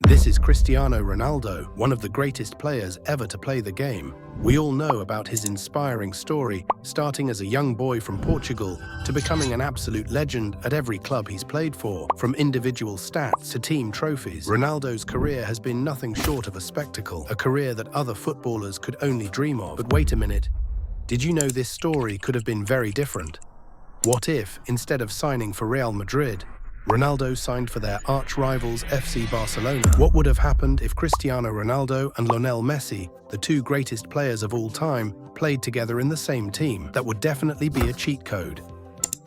This is Cristiano Ronaldo, one of the greatest players ever to play the game. We all know about his inspiring story, starting as a young boy from Portugal to becoming an absolute legend at every club he's played for. From individual stats to team trophies, Ronaldo's career has been nothing short of a spectacle, a career that other footballers could only dream of. But wait a minute, did you know this story could have been very different? What if, instead of signing for Real Madrid, Ronaldo signed for their arch-rivals FC Barcelona? What would have happened if Cristiano Ronaldo and Lionel Messi, the two greatest players of all time, played together in the same team? That would definitely be a cheat code.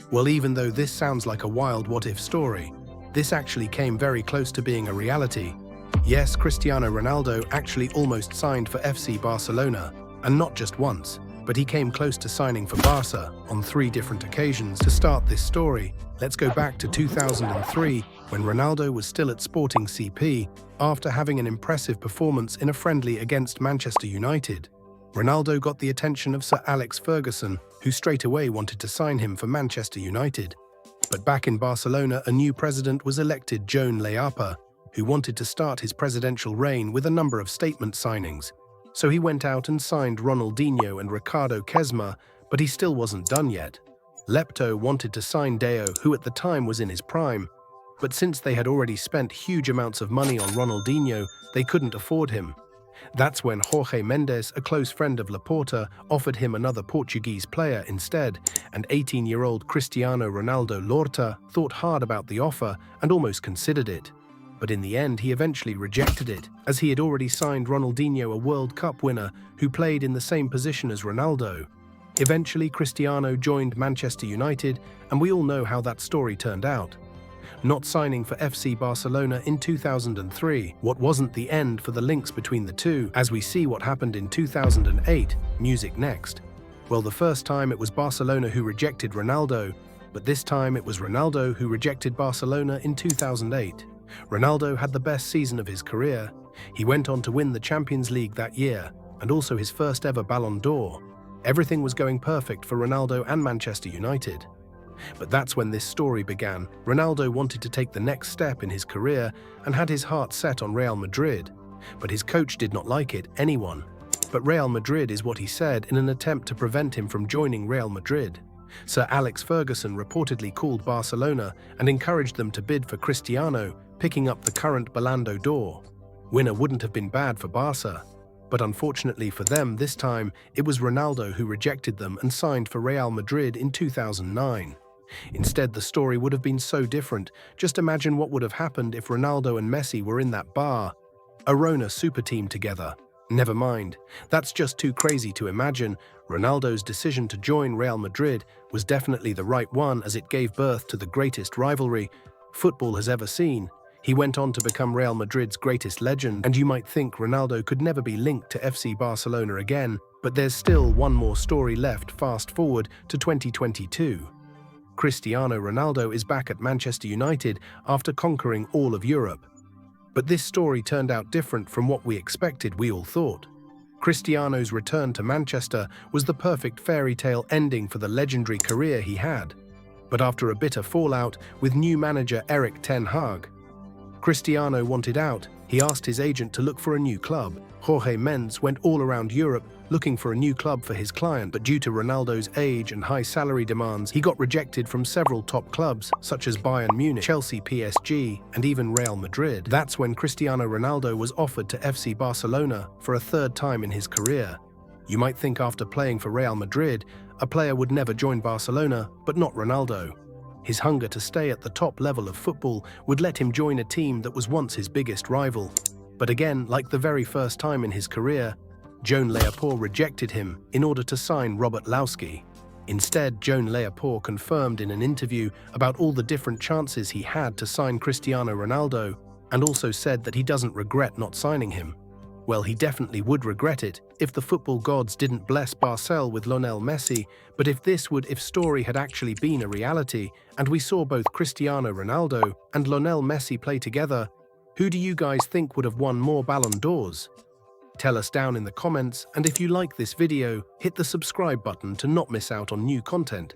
Well, even though this sounds like a wild what-if story, this actually came very close to being a reality. Yes, Cristiano Ronaldo actually almost signed for FC Barcelona, and not just once, but he came close to signing for Barca on 3 different occasions. To start this story, let's go back to 2003, when Ronaldo was still at Sporting CP after having an impressive performance in a friendly against Manchester United. Ronaldo got the attention of Sir Alex Ferguson, who straight away wanted to sign him for Manchester United. But back in Barcelona, a new president was elected, Joan Laporta, who wanted to start his presidential reign with a number of statement signings. So he went out and signed Ronaldinho and Ricardo Quaresma, but he still wasn't done yet. Laporta wanted to sign Deo, who at the time was in his prime, but since they had already spent huge amounts of money on Ronaldinho, they couldn't afford him. That's when Jorge Mendes, a close friend of Laporta, offered him another Portuguese player instead, and 18-year-old Cristiano Ronaldo Lorta thought hard about the offer and almost considered it. But in the end, he eventually rejected it, as he had already signed Ronaldinho, a World Cup winner who played in the same position as Ronaldo. Eventually, Cristiano joined Manchester United, and we all know how that story turned out. Not signing for FC Barcelona in 2003, what wasn't the end for the links between the two, as we see what happened in 2008, music next. Well, the first time it was Barcelona who rejected Ronaldo, but this time it was Ronaldo who rejected Barcelona in 2008. Ronaldo had the best season of his career. He went on to win the Champions League that year, and also his first ever Ballon d'Or. Everything was going perfect for Ronaldo and Manchester United. But that's when this story began. Ronaldo wanted to take the next step in his career and had his heart set on Real Madrid. But his coach did not like it, anyone. But Real Madrid is what he said in an attempt to prevent him from joining Real Madrid. Sir Alex Ferguson reportedly called Barcelona and encouraged them to bid for Cristiano, picking up the current Ballon d'Or. Winner wouldn't have been bad for Barca. But unfortunately for them, this time, it was Ronaldo who rejected them and signed for Real Madrid in 2009. Instead, the story would have been so different. Just imagine what would have happened if Ronaldo and Messi were in that Barcelona super team together. Never mind, that's just too crazy to imagine. Ronaldo's decision to join Real Madrid was definitely the right one, as it gave birth to the greatest rivalry football has ever seen. He went on to become Real Madrid's greatest legend, and you might think Ronaldo could never be linked to FC Barcelona again, but there's still one more story left. Fast forward to 2022. Cristiano Ronaldo is back at Manchester United after conquering all of Europe. But this story turned out different from what we expected, we all thought. Cristiano's return to Manchester was the perfect fairy tale ending for the legendary career he had. But after a bitter fallout with new manager Erik ten Hag, Cristiano wanted out. He asked his agent to look for a new club. Jorge Mendes went all around Europe looking for a new club for his client, but due to Ronaldo's age and high salary demands, he got rejected from several top clubs such as Bayern Munich, Chelsea, PSG, and even Real Madrid. That's when Cristiano Ronaldo was offered to FC Barcelona for a 3rd time in his career. You might think after playing for Real Madrid, a player would never join Barcelona, but not Ronaldo. His hunger to stay at the top level of football would let him join a team that was once his biggest rival. But again, like the very first time in his career, Joan Laporta rejected him in order to sign Robert Lewandowski. Instead, Joan Laporta confirmed in an interview about all the different chances he had to sign Cristiano Ronaldo, and also said that he doesn't regret not signing him. Well, he definitely would regret it if the football gods didn't bless Barca with Lionel Messi, but if story had actually been a reality, and we saw both Cristiano Ronaldo and Lionel Messi play together, who do you guys think would have won more Ballon d'Ors? Tell us down in the comments, and if you like this video, hit the subscribe button to not miss out on new content.